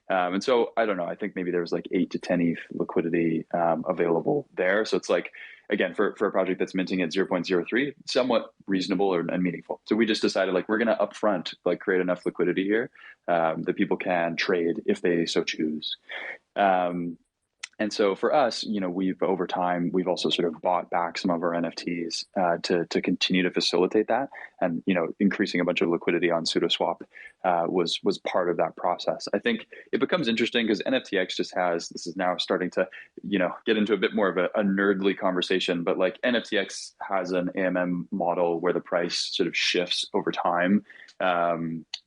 And so I don't know, I think maybe there was like 8 to 10 ETH liquidity available there. So it's like, again, for a project that's minting at 0.03, somewhat reasonable and meaningful. So we just decided like, we're going to upfront like create enough liquidity here that people can trade if they so choose. And so for us, we've over time, we've also sort of bought back some of our NFTs to continue to facilitate that. And, increasing a bunch of liquidity on SudoSwap was part of that process. I think it becomes interesting because NFTX this is now starting to, get into a bit more of a nerdly conversation, but like NFTX has an AMM model where the price sort of shifts over time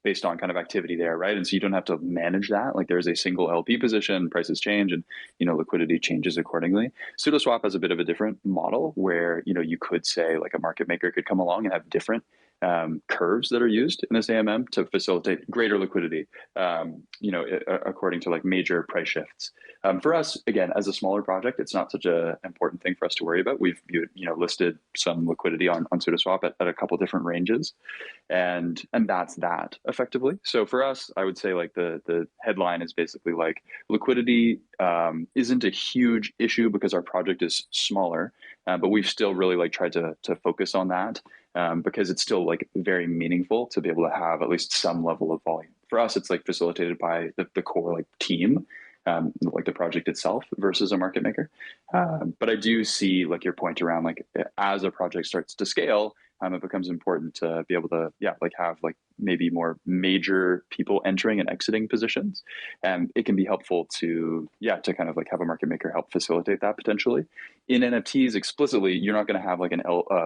based on kind of activity there, right? And so you don't have to manage that. Like there's a single LP position, prices change, and liquidity changes accordingly. SudoSwap has a bit of a different model where you could say like a market maker could come along and have different curves that are used in this AMM to facilitate greater liquidity, according to like major price shifts. For us, again, as a smaller project, it's not such an important thing for us to worry about. We've listed some liquidity on SudoSwap at a couple different ranges, and that's that effectively. So for us, I would say like the headline is basically like liquidity isn't a huge issue because our project is smaller, but we've still really like tried to focus on that. Because it's still like very meaningful to be able to have at least some level of volume. For us, it's like facilitated by the core like team, like the project itself versus a market maker. But I do see like your point around like as a project starts to scale, it becomes important to be able to have like maybe more major people entering and exiting positions, and it can be helpful to kind of like have a market maker help facilitate that potentially. In NFTs explicitly, you're not going to have like an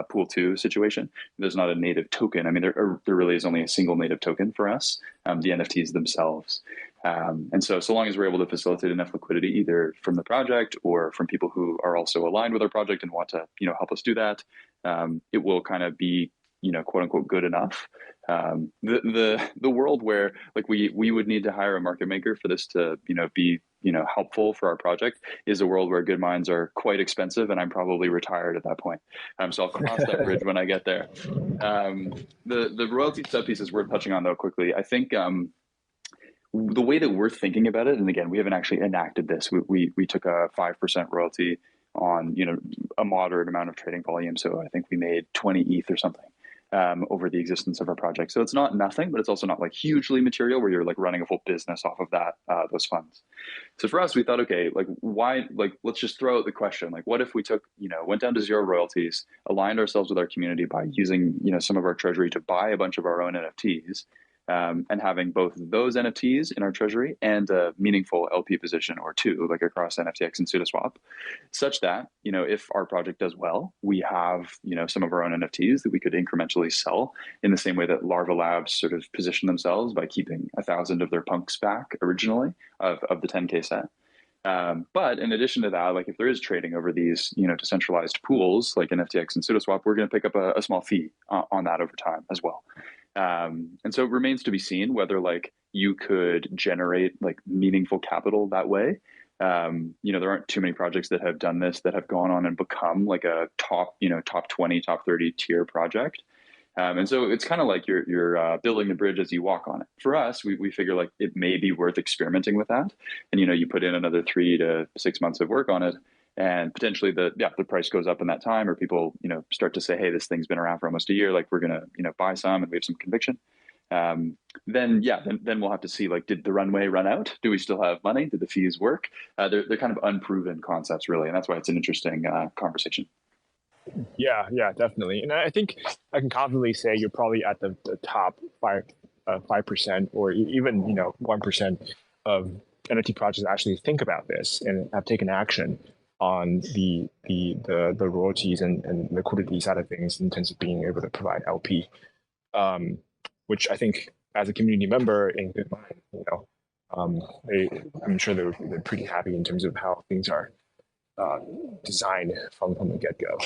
pool 2 situation. There's not a native token. I mean, there really is only a single native token for us, the NFTs themselves. And so long as we're able to facilitate enough liquidity, either from the project or from people who are also aligned with our project and want to, help us do that, it will kind of be, quote unquote, good enough. The world where like we would need to hire a market maker for this to, be, helpful for our project is a world where Good Minds are quite expensive, and I'm probably retired at that point. So I'll cross that bridge when I get there. The royalty sub piece is worth touching on though quickly. I think, the way that we're thinking about it, and again, we haven't actually enacted this. We took a 5% royalty on a moderate amount of trading volume. So I think we made 20 ETH or something over the existence of our project. So it's not nothing, but it's also not like hugely material where you're like running a full business off of that those funds. So for us, we thought, okay, like why? Like let's just throw out the question, like what if we took went down to 0 royalties, aligned ourselves with our community by using some of our treasury to buy a bunch of our own NFTs. And having both those NFTs in our treasury and a meaningful LP position or two, like across NFTX and SudoSwap, such that, if our project does well, we have, some of our own NFTs that we could incrementally sell in the same way that Larva Labs sort of positioned themselves by keeping 1,000 of their punks back originally of the 10K set. But in addition to that, like if there is trading over these, decentralized pools like NFTX and SudoSwap, we're going to pick up a small fee on that over time as well. And so it remains to be seen whether like you could generate like meaningful capital that way. There aren't too many projects that have done this that have gone on and become like a top 20, top 30 tier project. And so it's kind of like you're building the bridge as you walk on it. For us, we figure like it may be worth experimenting with that. And, you put in another 3 to 6 months of work on it. And potentially the price goes up in that time, or people, start to say, hey, this thing's been around for almost a year. Like we're going to, buy some and we have some conviction. Then we'll have to see, like, did the runway run out? Do we still have money? Did the fees work? They're kind of unproven concepts really. And that's why it's an interesting conversation. Yeah, definitely. And I think I can confidently say you're probably at the top 5% or even, 1% of NFT projects actually think about this and have taken action on the royalties and liquidity side of things in terms of being able to provide LP, which I think as a community member in Good Mind, I'm sure they're pretty happy in terms of how things are designed from the get-go.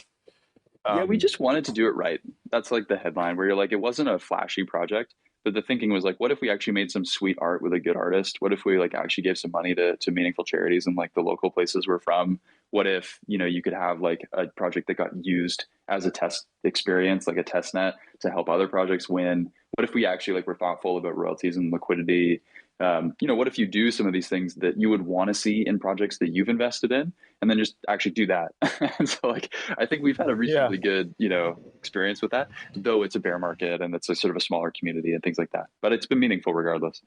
We just wanted to do it right. That's like the headline where you're like, it wasn't a flashy project, but the thinking was like, what if we actually made some sweet art with a good artist? What if we like actually gave some money to meaningful charities in like the local places we're from? What if, you could have like a project that got used as a test experience, like a test net to help other projects win? What if we actually like were thoughtful about royalties and liquidity? What if you do some of these things that you would want to see in projects that you've invested in, and then just actually do that? And so like, I think we've had a reasonably good, experience with that, though it's a bear market and it's a sort of a smaller community and things like that, but it's been meaningful regardless.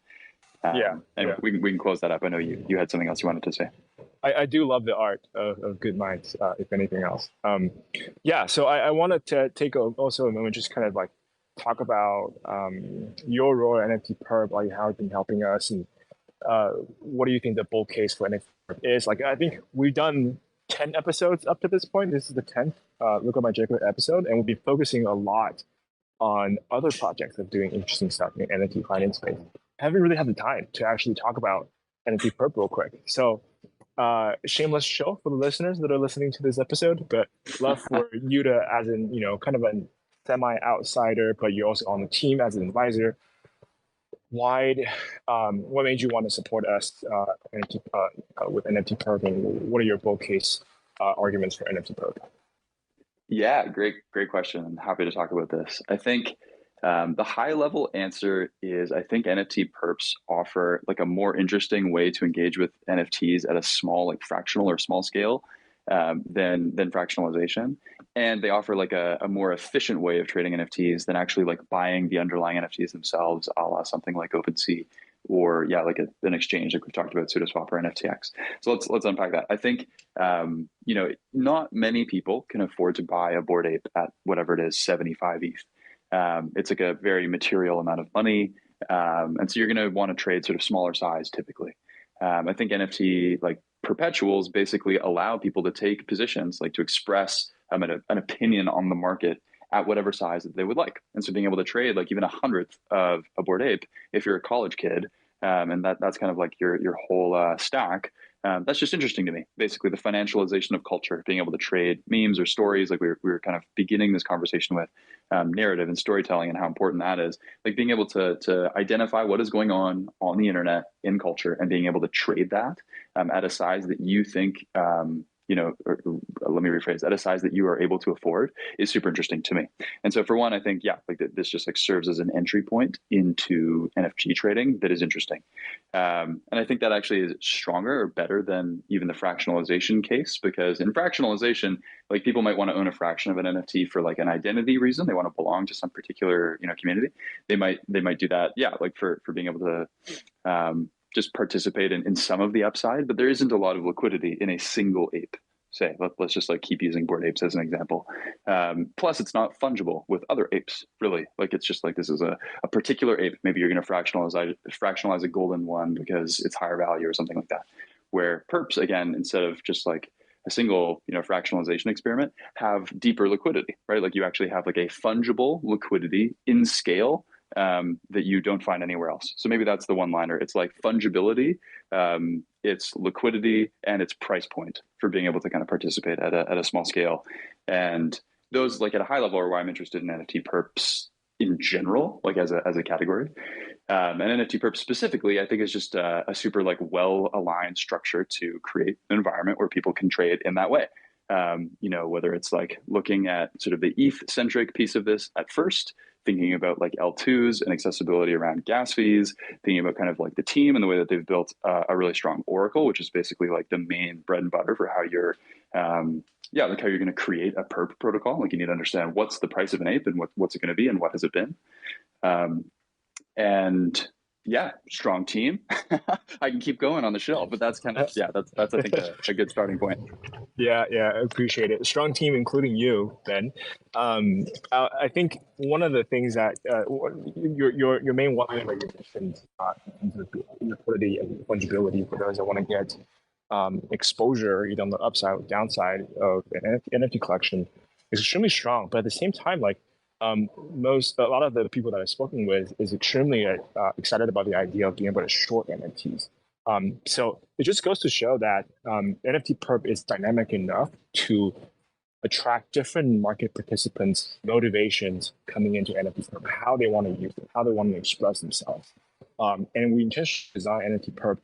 Anyway, we can close that up. I know you had something else you wanted to say. I do love the art of Good Minds, if anything else. So I wanted to take also a moment, just kind of like talk about your role at NFT Perp, like how it's been helping us, and what do you think the bull case for NFT Perp is? Like, I think we've done 10 episodes up to this point. This is the 10th Look at My JPEG episode, and we'll be focusing a lot on other projects of doing interesting stuff in NFT finance space. I haven't really had the time to actually talk about NFT Perp real quick. So shameless show for the listeners that are listening to this episode, but love for you to, as in, kind of a semi-outsider, but you're also on the team as an advisor. What made you want to support us with NFT Perp, and what are your bull case arguments for NFT Perp? Yeah, great question. I'm happy to talk about this. I think the high level answer is I think NFT perps offer like a more interesting way to engage with NFTs at a small, like fractional or small scale than fractionalization. And they offer like a more efficient way of trading NFTs than actually like buying the underlying NFTs themselves, a la something like OpenSea or like an exchange like we've talked about, SudoSwap or NFTX. So let's unpack that. I think not many people can afford to buy a Bored Ape at whatever it is, 75 ETH. It's like a very material amount of money. And so you're going to want to trade sort of smaller size typically. I think NFT like perpetuals basically allow people to take positions, like to express an opinion on the market at whatever size that they would like. And so being able to trade like even 100th of a Bored Ape, if you're a college kid, and that's kind of like your whole stack, that's just interesting to me. Basically, the financialization of culture, being able to trade memes or stories, like we were kind of beginning this conversation with narrative and storytelling and how important that is. Like being able to identify what is going on the internet in culture and being able to trade that at a size that you think, or let me rephrase, at a size that you are able to afford is super interesting to me. And so for one, I think, like this just like serves as an entry point into NFT trading that is interesting. And I think that actually is stronger or better than even the fractionalization case, because in fractionalization, like people might want to own a fraction of an NFT for like an identity reason. They want to belong to some particular, community. They might do that. Like for being able to, just participate in some of the upside, but there isn't a lot of liquidity in a single ape. Say, let's just like keep using Bored Apes as an example. Plus, it's not fungible with other apes, really. Like it's just like this is a particular ape. Maybe you're going to fractionalize a golden one because it's higher value or something like that. Where perps, again, instead of just like a single, fractionalization experiment, have deeper liquidity, right? Like you actually have like a fungible liquidity in scale that you don't find anywhere else. So maybe that's the one-liner. It's like fungibility, it's liquidity, and it's price point for being able to kind of participate at a small scale. And those, like at a high level, are why I'm interested in NFT perps in general, like as a category. And NFT perps specifically, I think is just a super like well-aligned structure to create an environment where people can trade in that way. Whether it's like looking at sort of the ETH-centric piece of this at first, thinking about like L2s and accessibility around gas fees, thinking about kind of like the team and the way that they've built a really strong Oracle, which is basically like the main bread and butter for how you're, like how you're going to create a perp protocol. Like you need to understand what's the price of an ape and what's it going to be and what has it been. Strong team. I can keep going on the show, but that's kind of, that's I think a good starting point. Yeah, I appreciate it. Strong team, including you, Ben. I think one of the things that your main one that you mentioned in terms of liquidity and fungibility for those that want to get exposure either on the upside or downside of an NFT collection is extremely strong. But at the same time, like a lot of the people that I've spoken with is extremely excited about the idea of being able to short NFTs. So it just goes to show that NFT perp is dynamic enough to attract different market participants' motivations coming into NFT perp, how they want to use it, how they want to express themselves. And we intentionally design NFT perp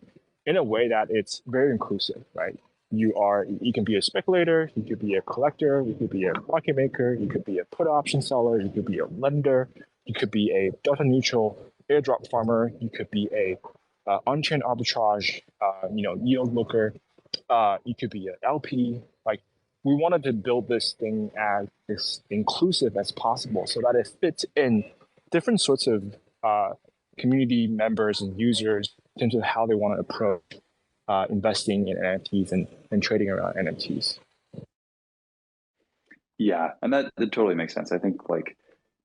in a way that it's very inclusive, right? You can be a speculator, you could be a collector, you could be a market maker, you could be a put option seller, you could be a lender, you could be a delta neutral airdrop farmer, you could be a on-chain arbitrage, yield looker, you could be an LP. Like we wanted to build this thing as inclusive as possible so that it fits in different sorts of community members and users in terms of how they want to approach investing in NFTs and trading around NFTs. Yeah, and that totally makes sense. I think like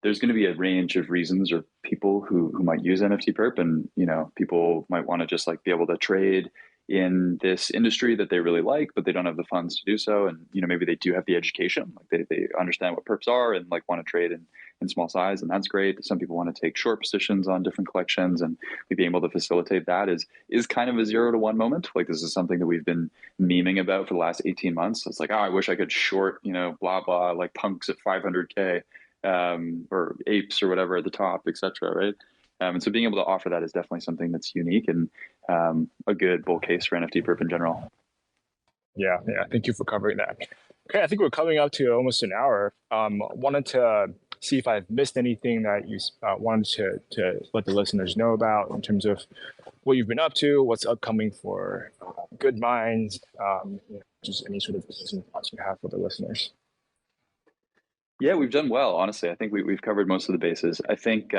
there's going to be a range of reasons or people who might use NFT perp, and people might want to just like be able to trade in this industry that they really like, but they don't have the funds to do so. And maybe they do have the education, like they understand what perps are and like want to trade in small size, and that's great. Some people want to take short positions on different collections, and being able to facilitate that is kind of a 0 to 1 moment. Like this is something that we've been memeing about for the last 18 months. It's like, oh, I wish I could short, blah blah, like punks at 500K. Or apes or whatever at the top, etc. Right? And so being able to offer that is definitely something that's unique and a good bull case for NFT perp in general. Yeah. Thank you for covering that. Okay, I think we're coming up to almost an hour. Wanted to see if I've missed anything that you wanted to let the listeners know about in terms of what you've been up to, what's upcoming for Good Minds, just any sort of business thoughts you have for the listeners. Yeah, we've done well, honestly. I think we've covered most of the bases. I think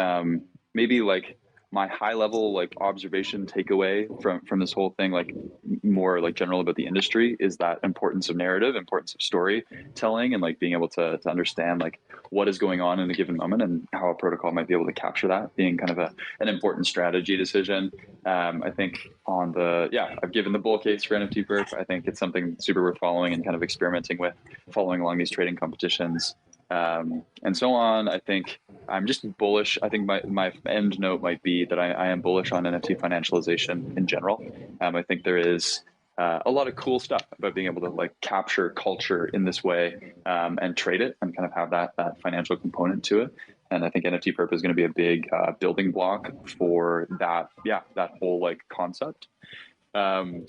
maybe like my high level like observation takeaway from this whole thing, like more like general about the industry, is that importance of narrative, importance of storytelling, and like being able to understand like what is going on in a given moment and how a protocol might be able to capture that, being kind of an important strategy decision. I think I've given the bull case for NFT perp. I think it's something super worth following and kind of experimenting with, following along these trading competitions. And so on. I think I'm just bullish. I think my end note might be that I am bullish on NFT financialization in general. I think there is a lot of cool stuff about being able to like capture culture in this way and trade it and kind of have that financial component to it. And I think NFT perp is going to be a big building block for that whole like concept. And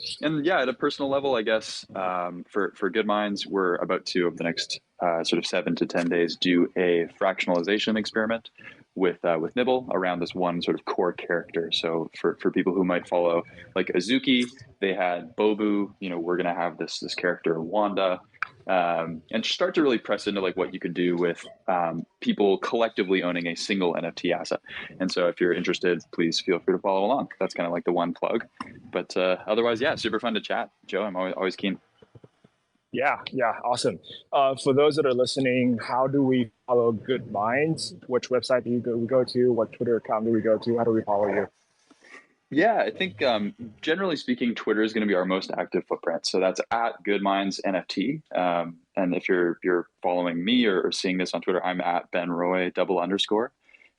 at a personal level, I guess for Good Minds, we're about to, over the next sort of 7 to 10 days, do a fractionalization experiment with Nibble around this one sort of core character. So for people who might follow like Azuki, they had Bobu. We're going to have this character Wanda, and start to really press into like what you could do with people collectively owning a single NFT asset. And so if you're interested, please feel free to follow along. That's kind of like the one plug. But otherwise, super fun to chat, Joe. I'm always keen. Yeah, awesome. For those that are listening, how do we follow Good Minds? Which website do we go to? What Twitter account do we go to? How do we follow you? Yeah, I think generally speaking, Twitter is going to be our most active footprint. So that's at Good Minds NFT. And if you're following me or seeing this on Twitter, I'm at Ben Roy _.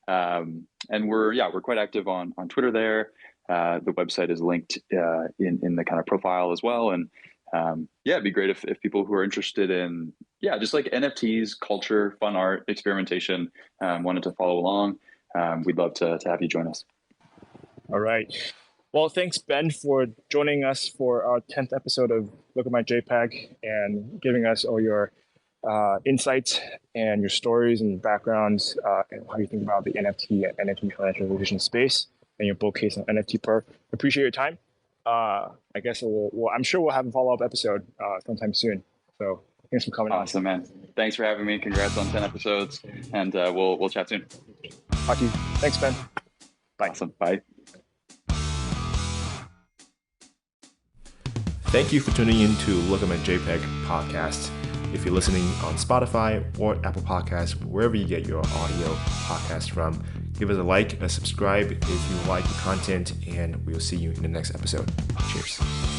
And we're quite active on Twitter there. The website is linked in the kind of profile as well. And it'd be great if people who are interested in just like NFTs, culture, fun art, experimentation, wanted to follow along. We'd love to have you join us. All right. Well, thanks, Ben, for joining us for our 10th episode of Look at My JPEG and giving us all your insights and your stories and backgrounds and how you think about the NFT and NFT financialization space and your bull case on NFT perp. Appreciate your time. I guess I'm sure we'll have a follow-up episode sometime soon. So thanks for coming on. Awesome, man. Thanks for having me. Congrats on 10 episodes, and we'll chat soon. Talk to you. Thanks, Ben. Bye. Awesome. Bye. Thank you for tuning in to Look at My JPEG podcast. If you're listening on Spotify or Apple Podcasts, wherever you get your audio podcast from, give us a like, a subscribe if you like the content, and we'll see you in the next episode. Cheers.